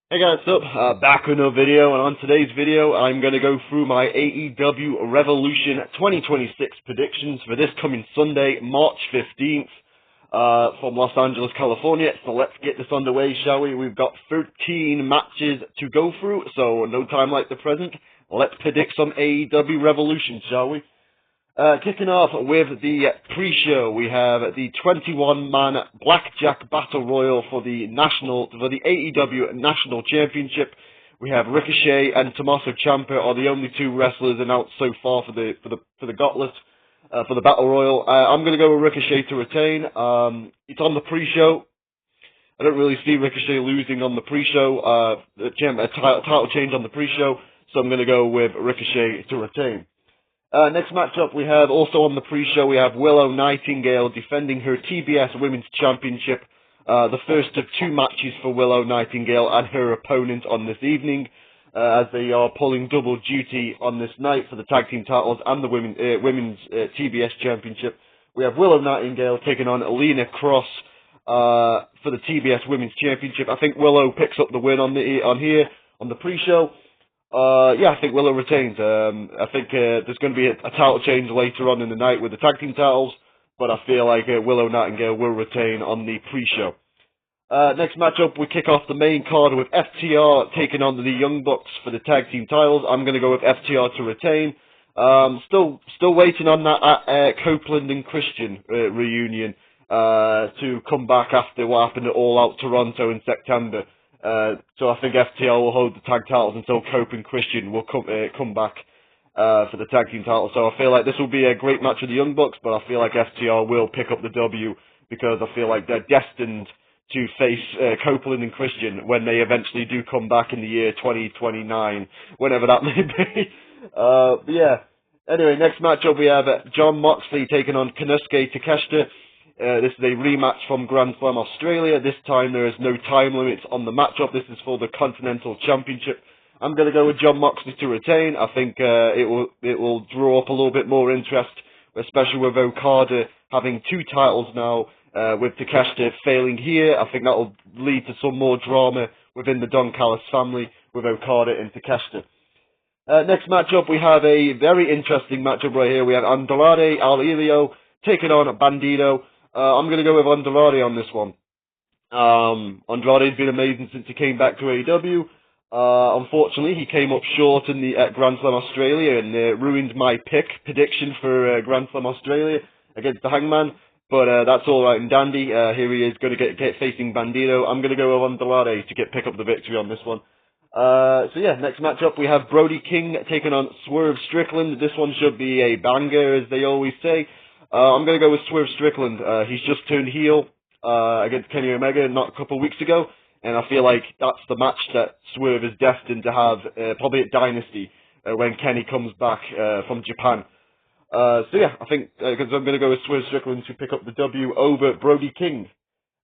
Hey guys, what's up? Back with another video, and on today's video, I'm going to go through my AEW Revolution 2026 predictions for this coming Sunday, March 15th, from Los Angeles, California. So let's get this underway, shall we? We've got 13 matches to go through, so no time like the present. Let's predict some AEW Revolution, shall we? Kicking off with the pre-show, we have the 21-man Blackjack Battle Royal for the AEW National Championship. We have Ricochet and Tommaso Ciampa are the only two wrestlers announced so far for the Gauntlet, for the Battle Royal. I'm going to go with Ricochet to retain. It's on the pre-show. I don't really see Ricochet losing on the pre-show. A title change on the pre-show, so I'm going to go with Ricochet to retain. Next matchup we have, also on the pre-show, we have Willow Nightingale defending her TBS Women's Championship. The first of two matches for Willow Nightingale and her opponent on this evening, as they are pulling double duty on this night for the tag team titles and the women's TBS Championship. We have Willow Nightingale taking on Alina Cross for the TBS Women's Championship. I think Willow picks up the win on the pre-show. I think Willow retains. I think there's going to be a title change later on in the night with the tag team titles, but I feel like Willow Nightingale will retain on the pre-show. Next matchup, we kick off the main card with FTR taking on the Young Bucks for the tag team titles. I'm going to go with FTR to retain. Still waiting on that Copeland and Christian reunion to come back after what happened at All Out Toronto in September. So I think FTR will hold the tag titles until Cope and Christian will come back for the tag team titles. So I feel like this will be a great match with the Young Bucks, but I feel like FTR will pick up the W because I feel like they're destined to face Copeland and Christian when they eventually do come back in the year 2029, whenever that may be. Anyway, next matchup we have Jon Moxley taking on Konosuke Takeshita. This is a rematch from Grand Slam Australia. This time there is no time limit on the matchup. This is for the Continental Championship. I'm going to go with Jon Moxley to retain. I think it will draw up a little bit more interest, especially with Okada having two titles now, with Takeshita failing here. I think that will lead to some more drama within the Don Callis family with Okada and Takeshita. Next matchup, we have a very interesting matchup right here. We have Andrade Al Hielo taking on Bandito. I'm going to go with Andrade on this one. Andrade's been amazing since he came back to AEW. Unfortunately, he came up short in the Grand Slam Australia and ruined my prediction for Grand Slam Australia against the Hangman. But that's all right and dandy. Here he is going to get facing Bandito. I'm going to go with Andrade to pick up the victory on this one. Next matchup we have Brody King taking on Swerve Strickland. This one should be a banger, as they always say. I'm going to go with Swerve Strickland. He's just turned heel against Kenny Omega not a couple of weeks ago, and I feel like that's the match that Swerve is destined to have, probably at Dynasty, when Kenny comes back from Japan. I think because I'm going to go with Swerve Strickland to pick up the W over Brody King.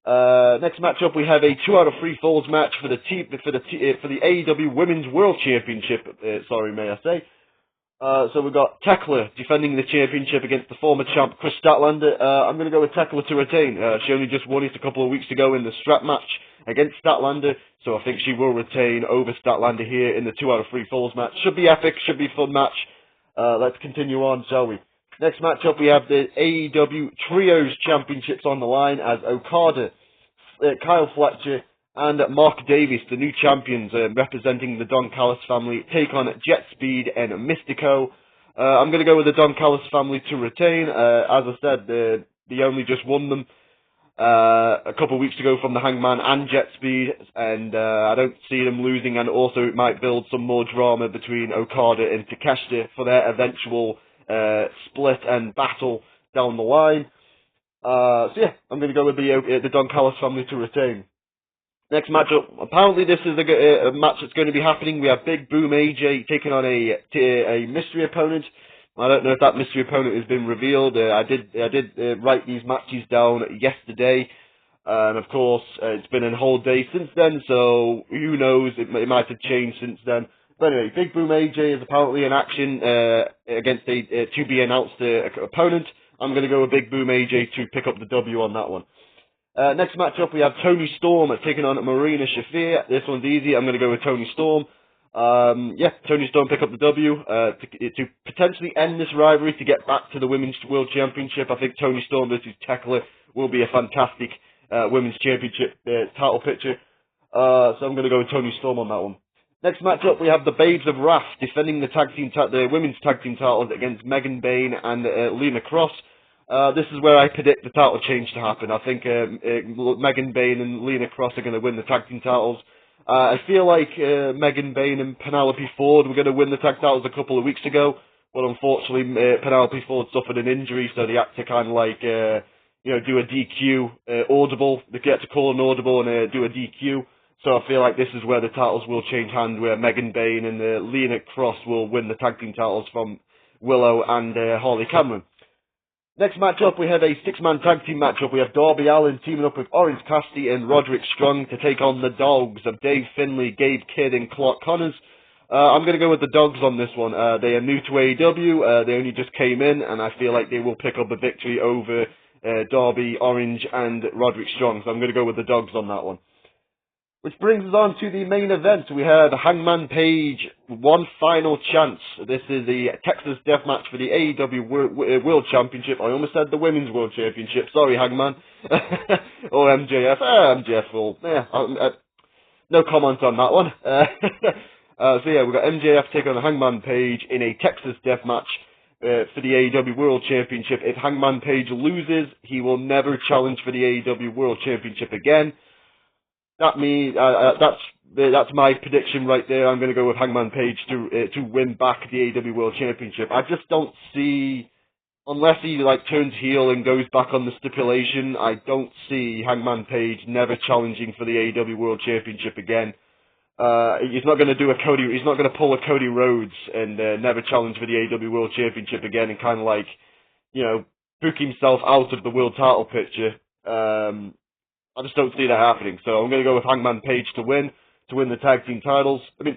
Next matchup we have a 2 out of 3 falls match for the AEW Women's World Championship. May I say? So we've got Tekla defending the championship against the former champ Chris Statlander. I'm going to go with Tekla to retain. She only just won it a couple of weeks ago in the strap match against Statlander, so I think she will retain over Statlander here in the 2 out of 3 falls match. Should be epic, should be a fun match. Let's continue on, shall we? Next matchup we have the AEW Trios Championships on the line as Okada, Kyle Fletcher, and Mark Davis, the new champions representing the Don Callis family, take on Jet Speed and Mystico. I'm going to go with the Don Callis family to retain. As I said, they only just won them a couple of weeks ago from the Hangman and Jet Speed, and I don't see them losing, and also it might build some more drama between Okada and Takeshita for their eventual split and battle down the line. I'm going to go with the Don Callis family to retain. Next matchup, apparently this is a match that's going to be happening. We have Big Boom AJ taking on a mystery opponent. I don't know if that mystery opponent has been revealed. I did write these matches down yesterday, and of course it's been a whole day since then, so who knows, it might have changed since then. But anyway, Big Boom AJ is apparently in action against a to be announced opponent. I'm going to go with Big Boom AJ to pick up the W on that one. Next matchup, we have Toni Storm taking on Marina Shafir. This one's easy. I'm going to go with Toni Storm. Toni Storm pick up the W to potentially end this rivalry to get back to the Women's World Championship. I think Toni Storm versus Tekla will be a fantastic Women's Championship title picture. So I'm going to go with Toni Storm on that one. Next matchup, we have the Babes of Wrath defending the Women's Tag Team titles against Megan Bayne and Lena Cross. This is where I predict the title change to happen. I think Megan Bayne and Lena Cross are going to win the tag team titles. I feel like Megan Bayne and Penelope Ford were going to win the tag titles a couple of weeks ago, but unfortunately Penelope Ford suffered an injury, so they had to kind of like do a DQ audible. They get to call an audible and do a DQ. So I feel like this is where the titles will change hands, where Megan Bayne and Lena Cross will win the tag team titles from Willow and Harley Cameron. Next matchup, we have a six-man tag team matchup. We have Darby Allin teaming up with Orange Cassidy and Roderick Strong to take on the Dogs of Dave Finlay, Gabe Kidd, and Clark Connors. I'm going to go with the Dogs on this one. They are new to AEW. They only just came in, and I feel like they will pick up a victory over Darby, Orange, and Roderick Strong. So I'm going to go with the Dogs on that one. Which brings us on to the main event. We have Hangman Page, One Final Chance. This is the Texas Death Match for the AEW World Championship. I almost said the Women's World Championship. Sorry, Hangman. Or MJF. MJF will... no comment on that one. So yeah, we've got MJF taking on Hangman Page in a Texas Death Match for the AEW World Championship. If Hangman Page loses, he will never challenge for the AEW World Championship again. That's my prediction right there. I'm going to go with Hangman Page to win back the AEW World Championship. I just don't see, unless he turns heel and goes back on the stipulation, I don't see Hangman Page never challenging for the AEW World Championship again. He's not going to do he's not going to pull a Cody Rhodes and never challenge for the AEW World Championship again and kind of book himself out of the world title picture. I just don't see that happening. So I'm going to go with Hangman Page to win the tag team titles. I mean,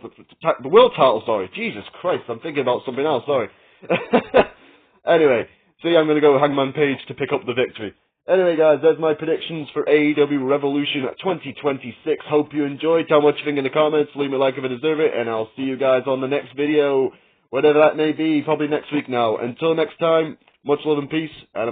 the world title, sorry. Jesus Christ, I'm thinking about something else, sorry. Anyway, so yeah, I'm going to go with Hangman Page to pick up the victory. Anyway, guys, there's my predictions for AEW Revolution 2026. Hope you enjoyed. Tell me what you think in the comments. Leave me a like if you deserve it, and I'll see you guys on the next video, whatever that may be, probably next week now. Until next time, much love and peace, and